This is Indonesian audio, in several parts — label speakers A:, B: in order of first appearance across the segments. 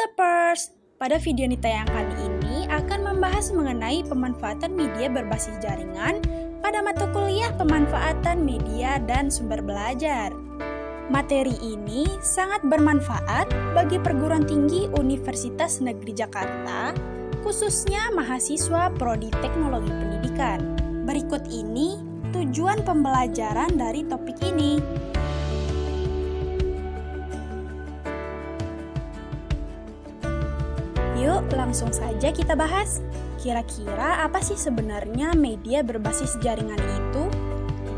A: Metapers. Pada video Nita yang kali ini akan membahas mengenai pemanfaatan media berbasis jaringan pada mata kuliah pemanfaatan media dan sumber belajar. Materi ini sangat bermanfaat bagi perguruan tinggi Universitas Negeri Jakarta, khususnya mahasiswa Prodi Teknologi Pendidikan. Berikut ini tujuan pembelajaran dari topik ini. Yuk, langsung saja kita bahas. Kira-kira apa sih sebenarnya media berbasis jaringan itu?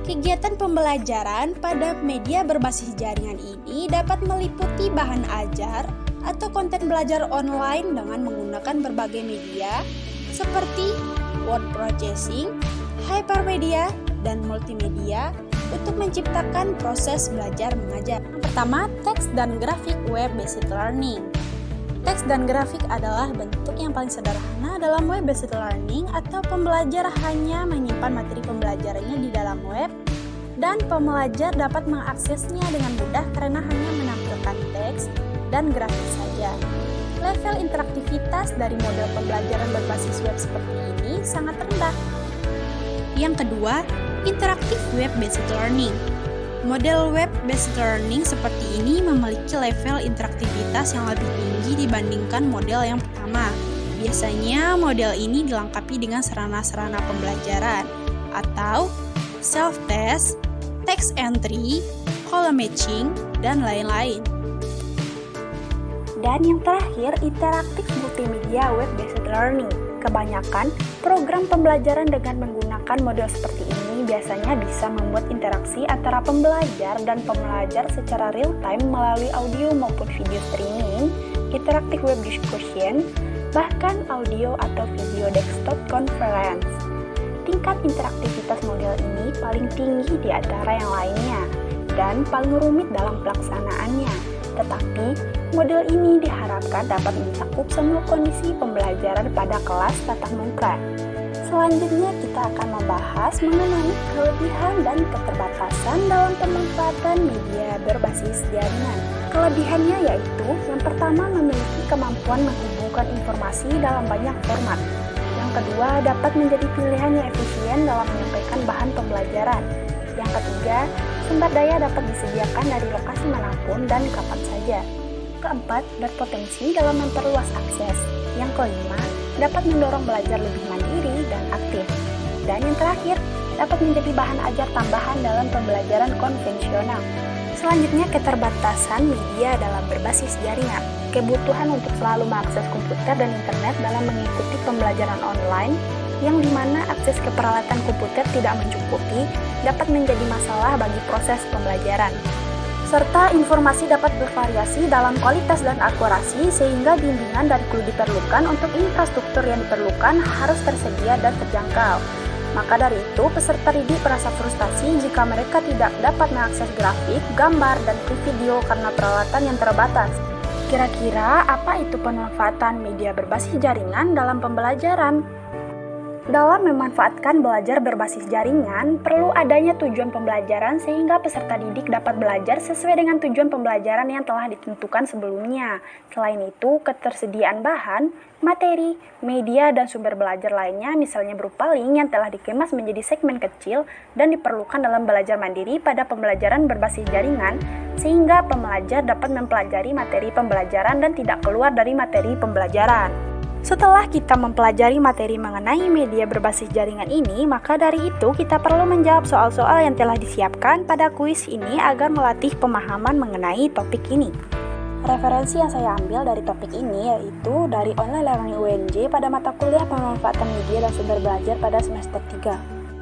A: Kegiatan pembelajaran pada media berbasis jaringan ini dapat meliputi bahan ajar atau konten belajar online dengan menggunakan berbagai media seperti word processing, hypermedia, dan multimedia untuk menciptakan proses belajar mengajar. Pertama, teks dan grafik web-based learning. Teks dan grafik adalah bentuk yang paling sederhana dalam web-based learning atau pembelajar hanya menyimpan materi pembelajarannya di dalam web dan pembelajar dapat mengaksesnya dengan mudah karena hanya menampilkan teks dan grafik saja. Level interaktivitas dari model pembelajaran berbasis web seperti ini sangat rendah. Yang kedua, interaktif web-based learning. Model web-based learning seperti ini memiliki level interaktivitas yang lebih tinggi dibandingkan model yang pertama. Biasanya model ini dilengkapi dengan sarana-sarana pembelajaran atau self-test, text entry, column matching, dan lain-lain. Dan yang terakhir, interaktif multimedia web-based learning. Kebanyakan program pembelajaran dengan menggunakan model seperti ini biasanya bisa membuat interaksi antara pembelajar dan pembelajar secara real-time melalui audio maupun video streaming, interactive web discussion, bahkan audio atau video desktop conference. Tingkat interaktivitas model ini paling tinggi di antara yang lainnya dan paling rumit dalam pelaksanaannya. Tetapi, model ini diharapkan dapat mencakup semua kondisi pembelajaran pada kelas tatap muka. Selanjutnya, kita akan membahas mengenai kelebihan dan keterbatasan dalam pemanfaatan media berbasis jaringan. Kelebihannya yaitu, yang pertama memiliki kemampuan menghubungkan informasi dalam banyak format. Yang kedua, dapat menjadi pilihan yang efisien dalam menyampaikan bahan pembelajaran. Yang ketiga, sumber daya dapat disediakan dari lokasi manapun dan kapan saja. Keempat, berpotensi dalam memperluas akses. Yang kelima, dapat mendorong belajar lebih mandiri dan aktif. Dan yang terakhir, dapat menjadi bahan ajar tambahan dalam pembelajaran konvensional. Selanjutnya, keterbatasan media dalam berbasis jaringan. Kebutuhan untuk selalu mengakses komputer dan internet dalam mengikuti pembelajaran online, yang dimana akses ke peralatan komputer tidak mencukupi, dapat menjadi masalah bagi proses pembelajaran. Serta informasi dapat bervariasi dalam kualitas dan akurasi sehingga bimbingan dan clue diperlukan untuk infrastruktur yang diperlukan harus tersedia dan terjangkau. Maka dari itu, peserta didik merasa frustasi jika mereka tidak dapat mengakses grafik, gambar, dan video karena peralatan yang terbatas. Kira-kira apa itu pemanfaatan media berbasis jaringan dalam pembelajaran? Dalam memanfaatkan belajar berbasis jaringan, perlu adanya tujuan pembelajaran sehingga peserta didik dapat belajar sesuai dengan tujuan pembelajaran yang telah ditentukan sebelumnya. Selain itu, ketersediaan bahan, materi, media, dan sumber belajar lainnya misalnya berupa link yang telah dikemas menjadi segmen kecil dan diperlukan dalam belajar mandiri pada pembelajaran berbasis jaringan, sehingga pembelajar dapat mempelajari materi pembelajaran dan tidak keluar dari materi pembelajaran. Setelah kita mempelajari materi mengenai media berbasis jaringan ini, maka dari itu kita perlu menjawab soal-soal yang telah disiapkan pada kuis ini agar melatih pemahaman mengenai topik ini. Referensi yang saya ambil dari topik ini yaitu dari Online Learning UNJ pada mata kuliah pemanfaatan media dan sumber belajar pada semester 3.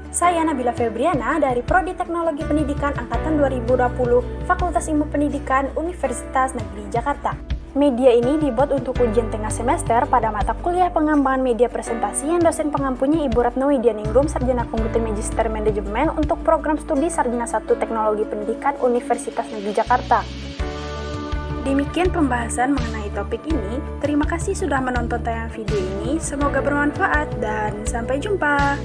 A: Saya Nabila Febriana dari Prodi Teknologi Pendidikan Angkatan 2020, Fakultas Ilmu Pendidikan Universitas Negeri Jakarta. Media ini dibuat untuk ujian tengah semester pada mata kuliah pengembangan media presentasi yang dosen pengampunya Ibu Ratno Widianingrum, Sarjana Komputer Magister Manajemen untuk program studi Sarjana 1 Teknologi Pendidikan Universitas Negeri Jakarta. Demikian pembahasan mengenai topik ini. Terima kasih sudah menonton tayangan video ini. Semoga bermanfaat dan sampai jumpa.